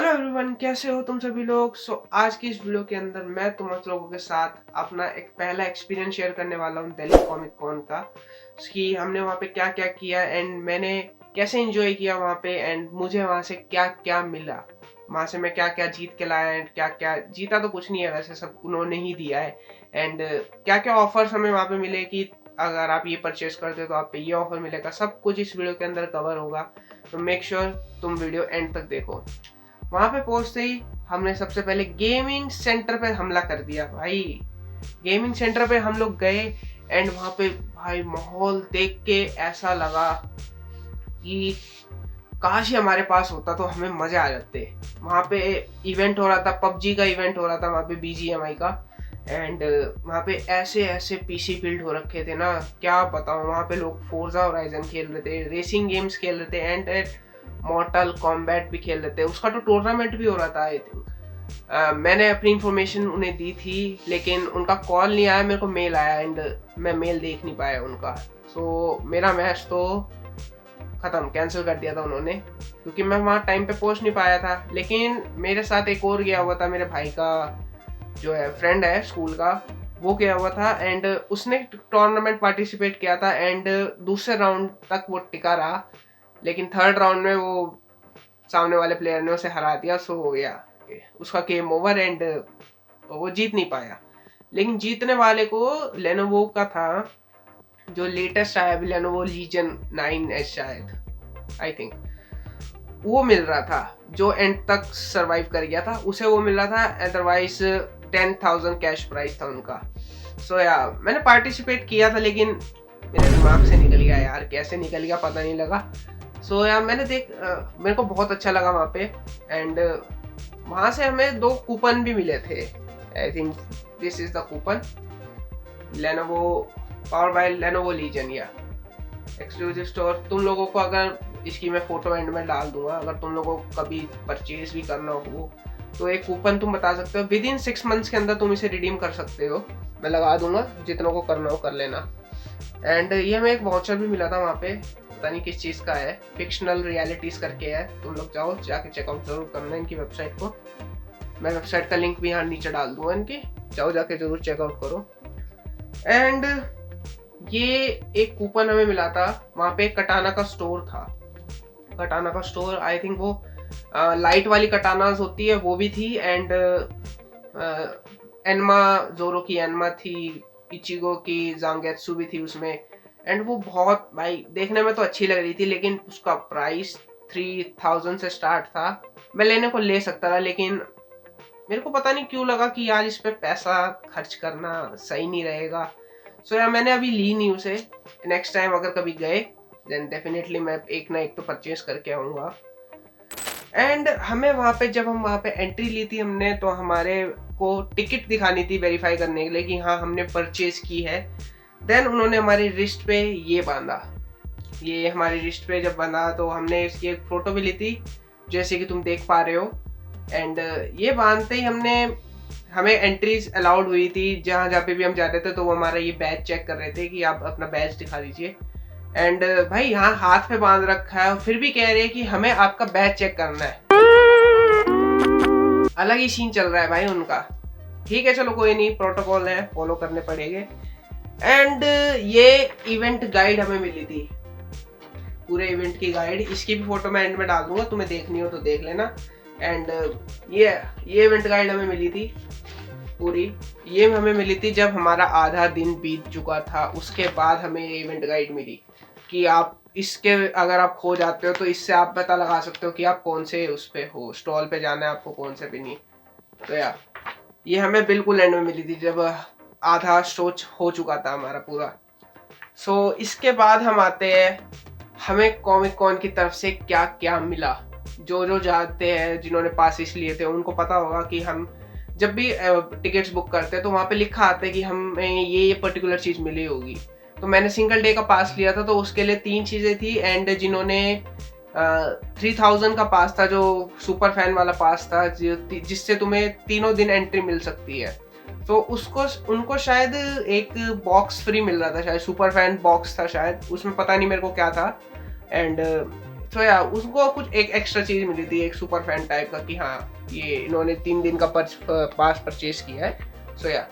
Hello everyone, कैसे हो तुम सभी लोग। आज की इस वीडियो के अंदर मैं तुम लोगों के साथ अपना एक पहला एक्सपीरियंस शेयर करने वाला हूँ दिल्ली कॉमिक कॉन का, कि हमने वहाँ पे क्या क्या किया एंड मैंने कैसे एंजॉय किया वहाँ पे एंड मुझे वहाँ से क्या क्या मिला। वहाँ से मैं क्या क्या जीत के लाया एंड क्या क्या जीता तो कुछ नहीं है, वैसे सब उन्होंने ही दिया है। एंड क्या क्या ऑफर्स हमें वहाँ पे मिले कि अगर आप ये परचेज करते हो तो आप पे ये ऑफर मिलेगा, सब कुछ इस वीडियो के अंदर कवर होगा। तो मेक श्योर तुम वीडियो एंड तक देखो। वहां पे पहुंचते ही हमने सबसे पहले गेमिंग सेंटर पे हमला कर दिया भाई। गेमिंग सेंटर पे हम लोग गए एंड वहां पे भाई माहौल देख के ऐसा लगा कि काश ही हमारे पास होता तो हमें मजे आ जाते। वहां पे इवेंट हो रहा था, पबजी का इवेंट हो रहा था वहां पे, बीजीएमआई का। एंड वहां पे ऐसे ऐसे पीसी बिल्ड हो रखे थे ना, क्या बताऊं। वहां पे लोग फोर्जा होराइजन खेल रहे थे, रेसिंग गेम्स खेल रहे थे एंड मॉर्टल कॉम्बैट भी खेल रहे थे। उसका तो टूर्नामेंट भी हो रहा था आई थिंक। मैंने अपनी इंफॉर्मेशन उन्हें दी थी लेकिन उनका कॉल नहीं आया, मेरे को मेल आया एंड मैं मेल देख नहीं पाया उनका। सो मेरा मैच तो खत्म, कैंसिल कर दिया था उन्होंने, क्योंकि मैं वहाँ टाइम पे पहुंच नहीं पाया था। लेकिन मेरे साथ एक और गया हुआ था, मेरे भाई का जो है फ्रेंड है स्कूल का, वो गया हुआ था एंड उसने टूर्नामेंट पार्टिसिपेट किया था एंड दूसरे राउंड तक वो टिका रहा। लेकिन थर्ड राउंड में वो सामने वाले प्लेयर ने उसे हरा दिया। सो हो गया उसका गेम ओवर एंड वो जीत नहीं पाया। लेकिन जीतने वाले को लेनोवो का था, जो लेटेस्ट आया अभी, लेनोवो लीजन 9 शायद आई थिंक, वो मिल रहा था। जो एंड तक सरवाइव कर गया था उसे वो मिल रहा था, अदरवाइज 10,000 कैश प्राइस था उनका। सो या मैंने पार्टिसिपेट किया था लेकिन मेरे दिमाग से निकल गया यार, कैसे निकल गया पता नहीं लगा। सो यार मेरे को बहुत अच्छा लगा वहाँ पे। एंड वहाँ से हमें 2 कूपन भी मिले थे। I think this is the coupon, Lenovo power by Lenovo Legion या एक्सक्लूसिव स्टोर। तुम लोगों को अगर इसकी मैं फोटो एंड में डाल दूंगा, अगर तुम लोगों को कभी परचेज भी करना हो तो एक कूपन तुम बता सकते हो, विद इन 6 मंथ्स के अंदर तुम इसे रिडीम कर सकते हो। मैं लगा दूंगा, जितनों को करना हो कर लेना। एंड ये हमें एक वाउचर भी मिला था वहाँ पे, पता नहीं किस चीज़ का है, फिक्शनल रियलिटीज करके है। तुम लोग जाओ जाके चेकआउट जरूर करना इनकी वेबसाइट को। मैं वेबसाइट का लिंक भी यहाँ नीचे डाल दूंगा इनकी, जाओ जाके जरूर चेकआउट करो। एंड ये एक कूपन हमें मिला था, वहाँ पे कटाना का स्टोर था। कटाना का स्टोर आई थिंक वो लाइट वाली कटानास होती है वो भी थी एंड एनमा जोरो की एनमा थी, इचिगो की जांगेत्सु भी थी उसमें। एंड वो बहुत भाई देखने में तो अच्छी लग रही थी लेकिन उसका प्राइस 3,000 से स्टार्ट था। मैं लेने को ले सकता था लेकिन मेरे को पता नहीं क्यों लगा कि यार इस पे पैसा खर्च करना सही नहीं रहेगा। सो यार मैंने अभी ली नहीं उसे। नेक्स्ट टाइम अगर कभी गए देन डेफिनेटली मैं एक ना एक तो परचेज करके आऊँगा। एंड हमें वहाँ पे, जब हम वहाँ पे एंट्री ली थी हमने, तो हमारे को टिकट दिखानी थी वेरीफाई करने के लिए कि हाँ हमने परचेज की है। देन उन्होंने हमारी रिस्ट पे ये बांधा। ये हमारी रिस्ट पे जब बांधा तो हमने इसकी एक फ़ोटो भी ली थी, जैसे कि तुम देख पा रहे हो। एंड ये बांधते ही हमें एंट्रीज अलाउड हुई थी। जहाँ जहाँ पे भी हम जा रहे थे तो वो हमारा ये बैज चेक कर रहे थे कि आप अपना बैज दिखा दीजिए। एंड भाई यहाँ हाथ पे बांध रखा है और फिर भी कह रहे हैं कि हमें आपका बैज चेक करना है। अलग ही सीन चल रहा है भाई उनका। ठीक है चलो कोई नहीं, प्रोटोकॉल है, फॉलो करने पड़ेंगे। एंड ये इवेंट गाइड हमें मिली थी, पूरे इवेंट की गाइड। इसकी भी फोटो मैं एंड में डाल दूंगा, तुम्हें देखनी हो तो देख लेना। एंड ये इवेंट गाइड हमें मिली थी पूरी। ये हमें मिली थी जब हमारा आधा दिन बीत चुका था, उसके बाद हमें ये इवेंट गाइड मिली कि आप इसके अगर आप खो जाते हो तो इससे आप पता लगा सकते हो कि आप कौन से उस पे हो, स्टॉल पे जाना है आपको, कौन से पे नहीं। तो यार ये हमें बिल्कुल एंड में मिली थी जब आधा स्टोच हो चुका था हमारा पूरा। सो इसके बाद हम आते हैं, हमें कॉमिक कॉन की तरफ से क्या क्या मिला। जो जो जानते हैं, जिन्होंने पासिस लिए थे, उनको पता होगा कि हम जब भी टिकट्स बुक करते हैं तो वहाँ पे लिखा आता है कि हमें ये पर्टिकुलर चीज़ मिली होगी। तो मैंने सिंगल डे का पास लिया था तो उसके लिए 3 चीज़ें थी। एंड जिन्होंने 3,000 का पास था, जो सुपर फैन वाला पास था, जिससे तुम्हें तीनों दिन एंट्री मिल सकती है, तो उसको उनको शायद एक बॉक्स फ्री मिल रहा था, शायद सुपर फैन बॉक्स था शायद, उसमें पता नहीं मेरे को क्या था। एंड तो या उसको कुछ एक एक्स्ट्रा चीज मिली थी, एक सुपर फैन टाइप का, कि हाँ ये इन्होंने 3 दिन का पास परचेज किया है।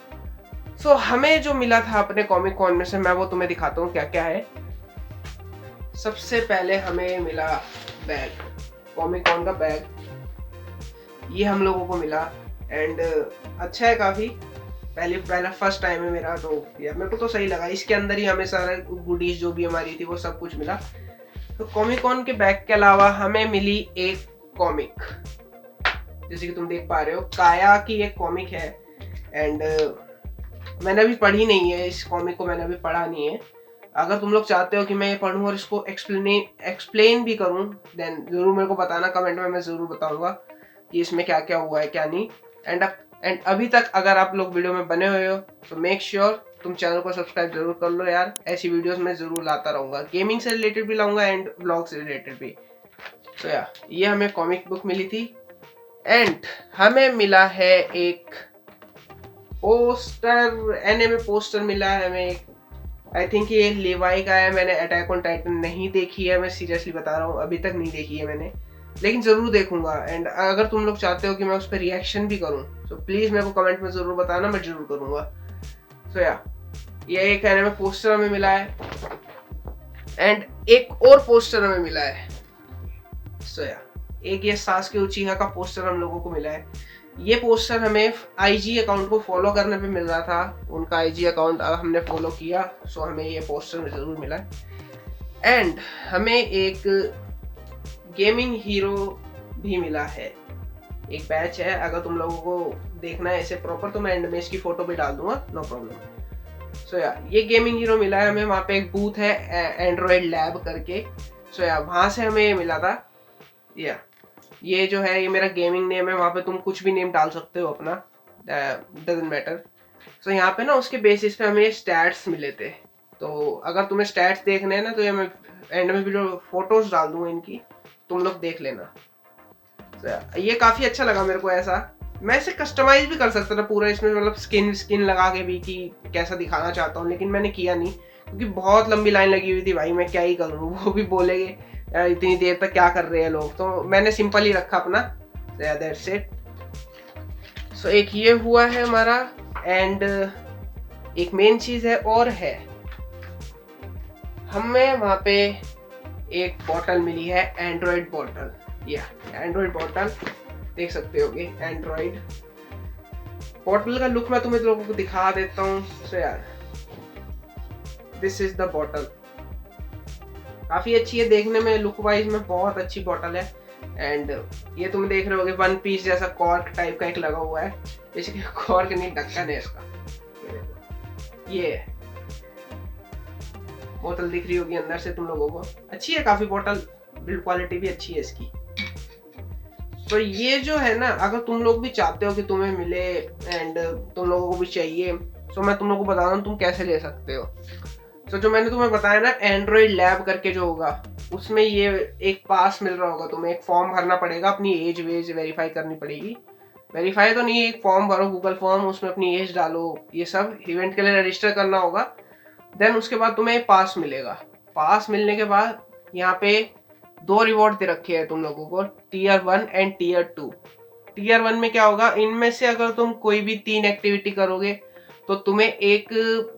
सो हमें जो मिला था अपने कॉमिक कॉन में से, मैं वो तुम्हें दिखाता हूँ क्या क्या है। सबसे पहले हमें मिला बैग, कॉमिक कॉन का बैग, ये हम लोगों को मिला। एंड अच्छा है काफी, पहला फर्स्ट टाइम है मेरा, तो यार मेरे को तो सही लगा। इसके अंदर ही हमें सारे गुडीज जो भी हमारी थी वो सब कुछ मिला। तो कॉमिक कॉन के बैग के अलावा हमें मिली एक कॉमिक, जैसे कि तुम देख पा रहे हो, काया की एक कॉमिक है। एंड मैंने अभी पढ़ी नहीं है इस कॉमिक को, मैंने अभी पढ़ा नहीं है। अगर तुम लोग चाहते हो कि मैं ये पढूं और इसको एक्सप्लेन भी करूं, देन जरूर मेरे को बताना कमेंट में, मैं जरूर बताऊंगा कि इसमें क्या क्या हुआ है क्या नहीं। एंड अभी तक अगर आप लोग वीडियो में बने हुए हो तो मेक श्योर तुम चैनल को सब्सक्राइब जरूर कर लो यार। ऐसी वीडियोस मैं जरूर लाता रहूंगा, गेमिंग से रिलेटेड भी लाऊंगा एंड व्लॉग से रिलेटेड भी। तो यार ये हमें कॉमिक बुक मिली थी। एंड हमें मिला है एक पोस्टर, एनिमे पोस्टर मिला है हमें एक। आई थिंक ये लेवाई का है। मैंने अटैक ऑन टाइटन नहीं देखी है, मैं सीरियसली बता रहा हूँ, अभी तक नहीं देखी है मैंने, लेकिन जरूर देखूंगा। एंड अगर तुम लोग चाहते हो कि मैं उस पर रिएक्शन भी करूं तो प्लीज मेरे को कमेंट में जरूर बताना, मैं जरूर करूंगा। सो या ये एक एनिमे पोस्टर हमें मिला है। एंड एक और पोस्टर हमें मिला है। सो या एक ये सासुके उचिहा का पोस्टर हम लोगों को मिला है। ये पोस्टर हमें आईजी अकाउंट को फॉलो करने पे मिल रहा था, उनका आईजी अकाउंट हमने फॉलो किया, सो हमें ये पोस्टर जरूर मिला। एंड हमें एक गेमिंग हीरो भी मिला है, एक बैच है। अगर तुम लोगों को देखना है ऐसे प्रॉपर तो मैं एंड में इसकी फोटो भी डाल दूंगा, नो प्रॉब्लम। सो या ये गेमिंग हीरो मिला है हमें। वहाँ पे एक बूथ है एंड्रॉइड लैब करके, सो या वहाँ से हमें ये मिला था। या ये जो है ये मेरा गेमिंग नेम है, वहाँ पे तुम कुछ भी नेम डाल सकते हो अपना, डजंट मैटर। सो यहाँ पे ना उसके बेसिस पे हमें स्टैट्स मिले थे। तो अगर तुम्हें स्टैट्स देखने हैं ना तो ये मैं एंड में वीडियो फोटोज डाल दूंगा इनकी, तुम लोग देख लेना। so, ये काफी अच्छा लगा मेरे को। ऐसा मैं इसे कस्टमाइज भी कर सकता था पूरा इसमें, मतलब स्किन लगा के भी कि कैसा दिखाना चाहता हूँ, लेकिन मैंने किया नहीं क्योंकि बहुत लंबी लाइन लगी हुई थी भाई, मैं क्या ही करूँ, वो भी बोलेंगे इतनी देर तक क्या कर रहे हैं लोग, तो मैंने सिंपल ही रखा अपना, दैट्स इट। सो एक ये हुआ है हमारा। एंड एक मेन चीज है और है, हमें वहां पे एक बॉटल मिली है, एंड्रॉइड बॉटल। या एंड्रॉइड बॉटल देख सकते होगे, एंड्रॉइड बॉटल का लुक मैं तुम्हें लोगों को दिखा देता हूँ। सो यार दिस इज द बॉटल, काफी अच्छी है देखने में, लुक वाइज में बहुत अच्छी बॉटल है। एंड ये तुम देख रहे होगे वन पीस जैसा कॉर्क टाइप का एक लगा हुआ है, बेसिकली कॉर्क नहीं ढक्कन है इसका। ये बोतल दिख रही होगी अंदर से तुम लोगों को, अच्छी है काफी बॉटल, बिल्ड क्वालिटी भी अच्छी है इसकी। तो ये जो है ना, अगर तुम लोग भी चाहते हो कि तुम्हें मिले एंड तुम लोगों को भी चाहिए, तो मैं तुम लोगों को बता रहा हूँ तुम कैसे ले सकते हो। तो जो मैंने तुम्हें बताया ना एंड्रॉइड लैब करके जो होगा, उसमें ये एक पास मिल रहा होगा, तुम्हें एक फॉर्म भरना पड़ेगा, अपनी एज वेज वेरीफाई करनी पड़ेगी। वेरीफाई तो नहीं, एक फॉर्म भरो गूगल फॉर्म, उसमें अपनी एज डालो, ये सब इवेंट के लिए रजिस्टर करना होगा। देन उसके बाद तुम्हें पास मिलेगा। पास मिलने के बाद यहाँ पे 2 रिवॉर्ड दे रखे हैं तुम लोगों को, टीयर 1 एंड टीयर 2। टीयर 1 में क्या होगा, इनमें से अगर तुम कोई भी 3 एक्टिविटी करोगे तो तुम्हें एक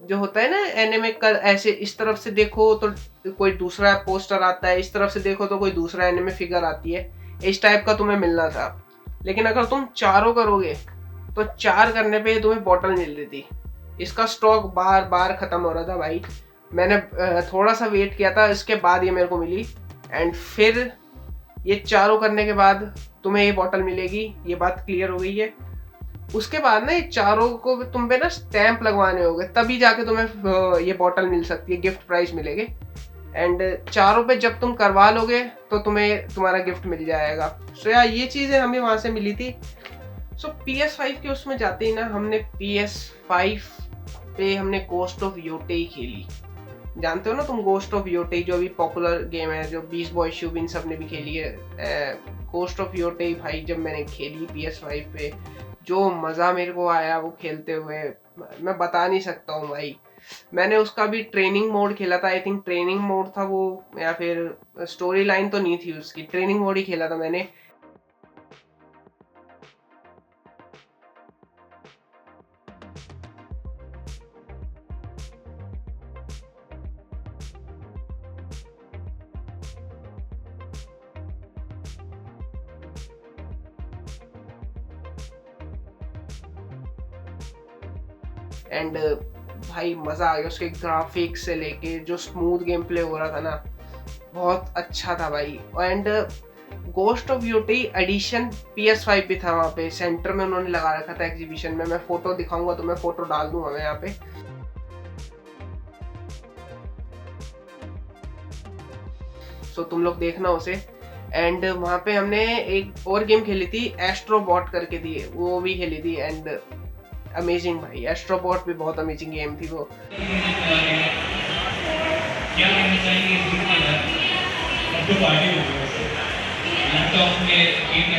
जो होता है ना एनिमे का, ऐसे इस तरफ से देखो तो कोई दूसरा पोस्टर आता है, इस तरफ से देखो तो कोई दूसरा एनिमे फिगर आती है, इस टाइप का तुम्हें मिलना था। लेकिन अगर तुम चारों करोगे तो 4 करने पे तुम्हें बॉटल मिल रही थी। इसका स्टॉक बार बार खत्म हो रहा था भाई, मैंने थोड़ा सा वेट किया था, इसके बाद ये मेरे को मिली। एंड फिर ये चारों करने के बाद तुम्हें ये बॉटल मिलेगी, ये बात क्लियर हो गई है। उसके बाद ना ये चारों को तुम पे ना स्टैंप लगवाने होंगे, तभी जाके तुम्हें ये बॉटल मिल सकती है, गिफ्ट प्राइस मिलेगी। एंड चारों पे जब तुम करवा लोगे तो तुम्हें तुम्हारा गिफ्ट मिल जाएगा। सो यार ये चीजें हमें वहां से मिली थी। सो PS5 के उसमें जाते ही ना हमने PS5 पे हमने गोस्ट ऑफ योटेई खेली। जानते हो ना तुम गोस्ट ऑफ योटेई, जो अभी पॉपुलर गेम है, जो बीस्ट बॉय शूब इन सब ने भी खेली है। गोस्ट ऑफ योटेई भाई जब मैंने खेली PS5 पे, जो मज़ा मेरे को आया वो खेलते हुए मैं बता नहीं सकता हूँ भाई। मैंने उसका भी ट्रेनिंग मोड खेला था, आई थिंक ट्रेनिंग मोड था वो, या फिर स्टोरी लाइन तो नहीं थी उसकी, ट्रेनिंग मोड ही खेला था मैंने। एंड भाई मजा आ गया, उसके ग्राफिक्स से लेके जो स्मूथ गेम प्ले हो रहा था ना, बहुत अच्छा था भाई। And Ghost of Yotei edition PS5 भी था वहाँ पे सेंटर में, उन्होंने लगा रखा था एग्जीबिशन में। मैं फोटो दिखाऊंगा तो मैं फोटो डाल दूंगा मैं यहाँ पे। सो तुम लोग देखना उसे। एंड वहाँ पे हमने एक और गेम खेली थी, एस्ट्रोबॉट करके थी, वो भी खेली थी। एंड अमेजिंग भाई, एस्ट्रोबॉट भी बहुत अमेजिंग गेम थी वो। क्या कहना चाहेंगे अब तो पार्टी हो गई लैपटॉप में गेम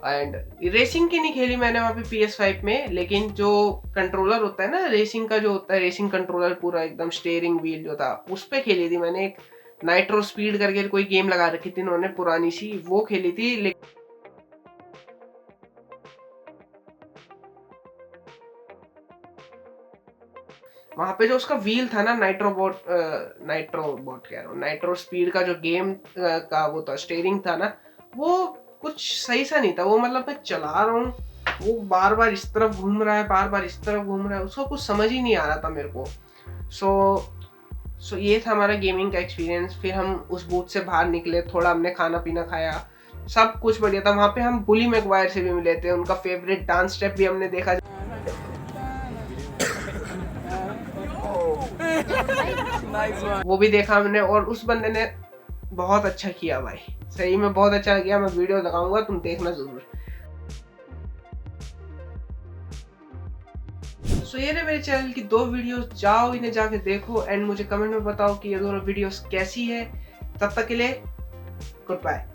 एंड रेसिंग की नहीं खेली मैंने वहाँ पे PS5 में, लेकिन जो कंट्रोलर होता है ना रेसिंग का, जो होता है रेसिंग कंट्रोलर पूरा एकदम स्टीयरिंग व्हील जो था, उस पे खेली थी मैंने। एक नाइट्रो स्पीड करके कोई गेम लगा रखी थी उन्होंने पुरानी सी, वो खेली थी। लेकिन वहां पे जो उसका व्हील था ना, नाइट्रो स्पीड का जो गेम का वो था, स्टीयरिंग था ना, वो कुछ सही सा नहीं था वो। मतलब मैं चला रहा हूँ, वो बार बार इस तरफ घूम रहा है, बार बार इस तरफ घूम रहा है, उसको कुछ समझ ही नहीं आ रहा था मेरे को। सो ये था हमारा गेमिंग का एक्सपीरियंस। फिर हम उस बूथ से बाहर निकले, थोड़ा हमने खाना पीना खाया, सब कुछ बढ़िया था। वहां पे हम बुली मैगवायर से भी मिले थे, उनका फेवरेट डांस स्टेप भी हमने देखा। वो भी देखा हमने, और उस बंदे ने बहुत अच्छा किया भाई, सही में बहुत अच्छा किया। मैं वीडियो लगाऊंगा, तुम देखना जरूर। सो ये रहे मेरे चैनल की 2 वीडियोस, जाओ इन्हें जाके देखो एंड मुझे कमेंट में बताओ कि ये दोनों वीडियोस कैसी है। तब तक के लिए गुड बाय।